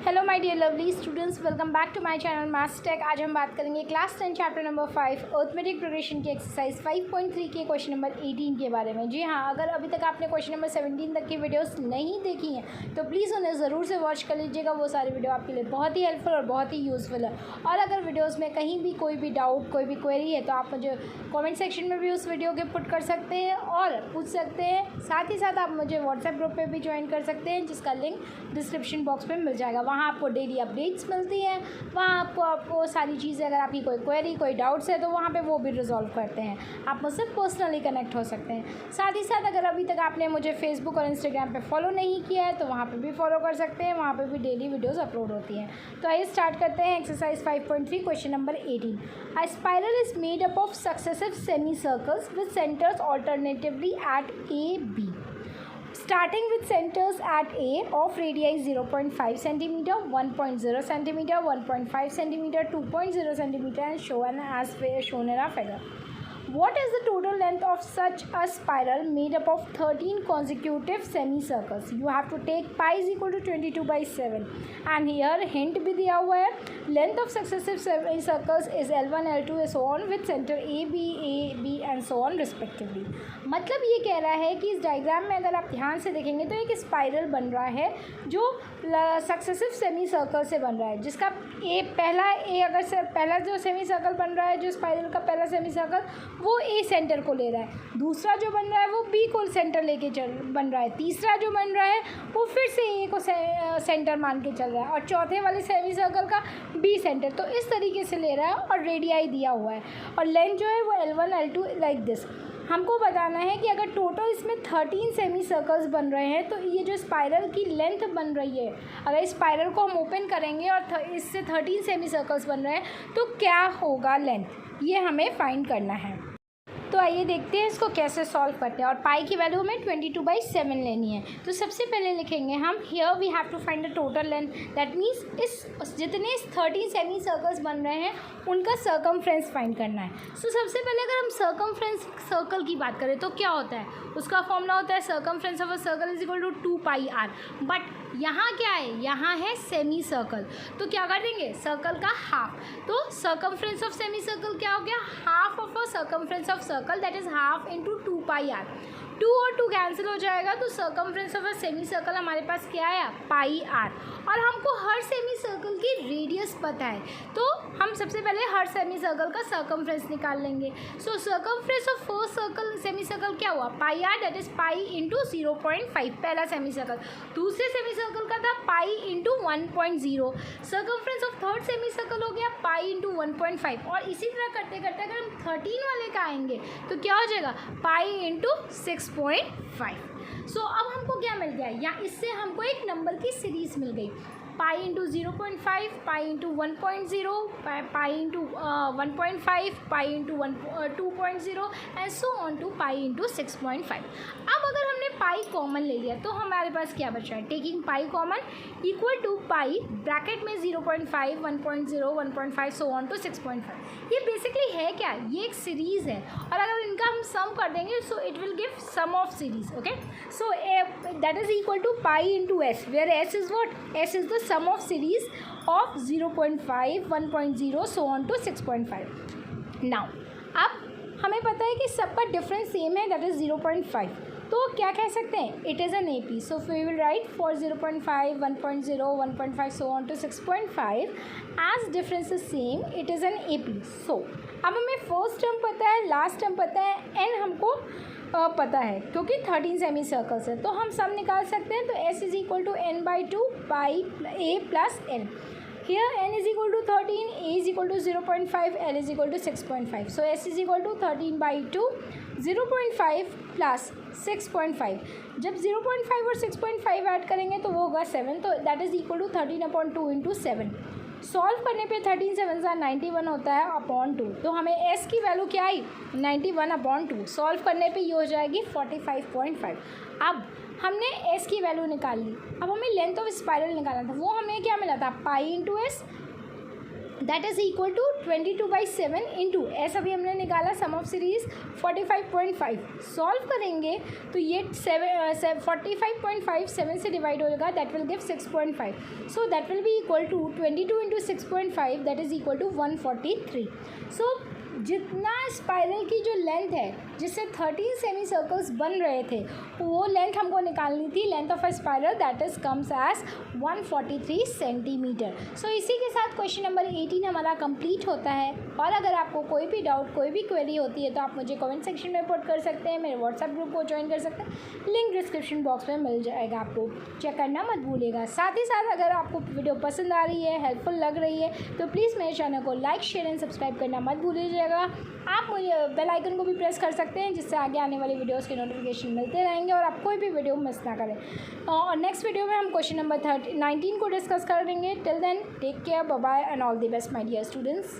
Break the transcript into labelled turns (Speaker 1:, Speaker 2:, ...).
Speaker 1: Hello my dear lovely students, welcome back to my channel maths tech. आज हम बात करेंगे class 10 chapter number 5 arithmetic progression की exercise 5.3 के क्वेश्चन नंबर 18 के बारे में। जी हाँ, अगर अभी तक आपने क्वेश्चन नंबर 17 तक की वीडियोस नहीं देखी हैं तो प्लीज़ उन्हें ज़रूर से वॉच कर लीजिएगा। वो सारी वीडियो आपके लिए बहुत ही हेल्पफुल और बहुत ही यूज़फुल है। और अगर वीडियोज़ में कहीं भी कोई भी डाउट, कोई भी क्वेरी है तो आप मुझे कॉमेंट सेक्शन में भी उस वीडियो के पुट कर सकते हैं और पूछ सकते हैं। साथ ही साथ आप मुझे व्हाट्सएप ग्रुप पर भी ज्वाइन कर सकते हैं, जिसका लिंक डिस्क्रिप्शन बॉक्स में मिल जाएगा। वहाँ आपको डेली अपडेट्स मिलती हैं। वहाँ आपको सारी चीज़ें, अगर आपकी कोई क्वेरी, कोई डाउट्स है तो वहाँ पे वो भी रिजॉल्व करते हैं। आप मुझसे पर्सनली कनेक्ट हो सकते हैं। साथ ही साथ अगर अभी तक आपने मुझे फेसबुक और इंस्टाग्राम पे फॉलो नहीं किया है तो वहाँ पे भी फॉलो कर सकते हैं। वहाँ पे भी डेली वीडियोस अपलोड होती हैं। तो आइए स्टार्ट करते हैं exercise 5.3 question number 18। A spiral is made up of successive semi circles with centres alternatively at A B, starting with centers at A of radii 0.5 cm, 1.0 cm, 1.5 cm, 2.0 cm and shown as shown in our figure. What is the total length of such a spiral made up of 13 consecutive semicircles? You have to take pi is equal to 22/7 and here hint भी दिया हुआ है। Length of successive semicircles is L1, L2 and so on with center A, B and so on respectively। मतलब ये कह रहा है कि इस डायग्राम में अगर आप ध्यान से देखेंगे तो एक स्पाइरल बन रहा है जो सक्सेसिव सेमी सर्कल से बन रहा है, जिसका पहला जो सेमी सर्कल बन रहा है, जो स्पाइरल का पहला सेमी सर्कल वो ए सेंटर को ले रहा है। दूसरा जो बन रहा है वो बी को सेंटर लेके बन रहा है। तीसरा जो बन रहा है वो फिर से ए को सेंटर मान के चल रहा है और चौथे वाले सेमी सर्कल का बी सेंटर। तो इस तरीके से ले रहा है और रेडियाई दिया हुआ है और लेंथ जो है वो L1, L2 लाइक दिस। हमको बताना है कि अगर टोटल इसमें 13 सेमी सर्कल्स बन रहे हैं तो ये जो स्पाइरल की लेंथ बन रही है, अगर इस स्पाइरल को हम ओपन करेंगे और इससे 13 सेमी सर्कल्स बन रहे हैं तो क्या होगा लेंथ, ये हमें फाइंड करना है। तो आइए देखते हैं इसको कैसे सॉल्व करते हैं। और पाई की वैल्यू हमें 22/7 लेनी है। तो सबसे पहले लिखेंगे हम here we have to find the total length. That means इस जितने 13 सेमी सर्कल्स बन रहे हैं उनका सर्कमफ्रेंस फाइंड करना है। सो सबसे पहले अगर हम सर्कमफ्रेंस सर्कल की बात करें तो क्या होता है, उसका फॉर्मूला होता है circumference of a circle is equal to 2πr। But यहाँ क्या है, यहाँ है सेमी सर्कल, तो क्या कर देंगे सर्कल का हाफ। तो सर्कमफ्रेंस ऑफ सेमी सर्कल क्या हो गया, half of a circumference of circle, that is half into 2πr। 2 और 2 कैंसिल हो जाएगा तो circumference of a semi circle हमारे पास क्या आया, πr। और हमको हर सेमी सर्कल की रेडियस पता है तो हम सबसे पहले हर सेमी सर्कल का सर्कमफ्रेंस निकाल लेंगे। So circumference of first circle semi circle क्या हुआ, πr, that is pi into 0.5 पहला सेमी सर्कल। दूसरे सेमी सर्कल का था pi into 1.0। Circumference of third semi circle हो गया पाई इंटू 1.5। और इसी तरह करते करते अगर हम 13 वाले का आएंगे तो क्या हो जाएगा, पाई इंटू 6.5। सो अब हमको क्या मिल गया, या इससे हमको एक नंबर की सीरीज मिल गई। Pi into 0.5, pi into 1.0, pi into 1.5, pi into 2.0 and so on to pi into 6.5। अब अगर हमने पाई कॉमन ले लिया तो हमारे पास क्या बचा है, taking pi common equal to pi bracket में 0.5, 1.0, 1.5 सो ऑन टू 6.5। ये बेसिकली है क्या, ये एक सीरीज़ है और अगर इनका हम सम कर देंगे so it will give sum of series. Okay, so that is equal to pi into S, where S is what, S is the sum of series of 0.5, 1.0 so on to 6.5। now अब हमें पता है कि सबका difference same है, that is 0.5। तो क्या कह सकते हैं, it is an AP। So we will write for 0.5, 1.0, 1.5 so on to 6.5 as difference is same, it is an AP। so अब हमें फर्स्ट टर्म पता है, लास्ट टर्म पता है, एन हमको पता है क्योंकि 13 सेमी सर्कल्स है तो हम सम निकाल सकते हैं। तो S is equal to n/2 pi A plus n। Here n is equal to 13, A is equal to 0.5, L is equal to 6.5। So S is equal to 13/2, 0.5 plus 6.5। जब 0.5 और 6.5 ऐड करेंगे तो वो होगा 7, तो that is equal to 13/2 into 7। सॉल्व करने पे 13 7 91 होता है अपॉन 2। तो हमें S की वैल्यू क्या आई, 91/2। सॉल्व करने पे ये हो जाएगी 45.5। अब हमने S की वैल्यू निकाल ली। अब हमें लेंथ ऑफ स्पाइरल निकालना था, वो हमें क्या मिला था, pi into S that is equal to 22/7 into S अभी हमने निकाला सम ऑफ सीरीज़ 45.5 सॉल्व करेंगे तो ये 45.5 7 से डिवाइड होगा that will give 6.5 so that will be equal to 22 into 6.5 that is equal to 143 so जितना स्पाइरल की जो लेंथ है जिससे 13 सेमी सर्कल्स बन रहे थे वो लेंथ हमको निकालनी थी length of a spiral that is comes as 143 centimetre so इसी के साथ क्वेश्चन नंबर 18 हमारा कंप्लीट होता है और अगर आपको कोई भी डाउट कोई भी क्वेरी होती है तो आप मुझे कमेंट सेक्शन में रिपोर्ट कर सकते हैं मेरे व्हाट्सएप ग्रुप को ज्वाइन कर सकते हैं लिंक डिस्क्रिप्शन बॉक्स में मिल जाएगा आपको चेक करना मत भूलिएगा साथ ही साथ अगर आपको वीडियो पसंद आ रही है हेल्पफुल लग रही है तो प्लीज़ मेरे चैनल को लाइक शेयर एंड सब्सक्राइब करना मत भूलिएगा आप मुझे बेल आइकन को भी प्रेस कर सकते हैं जिससे आगे आने वाली वीडियोस के नोटिफिकेशन मिलते रहेंगे और आप कोई भी वीडियो मिस ना करें और नेक्स्ट वीडियो में हम क्वेश्चन नंबर 19 को डिस्कस करेंगे till then take care bye bye and all the best my dear students.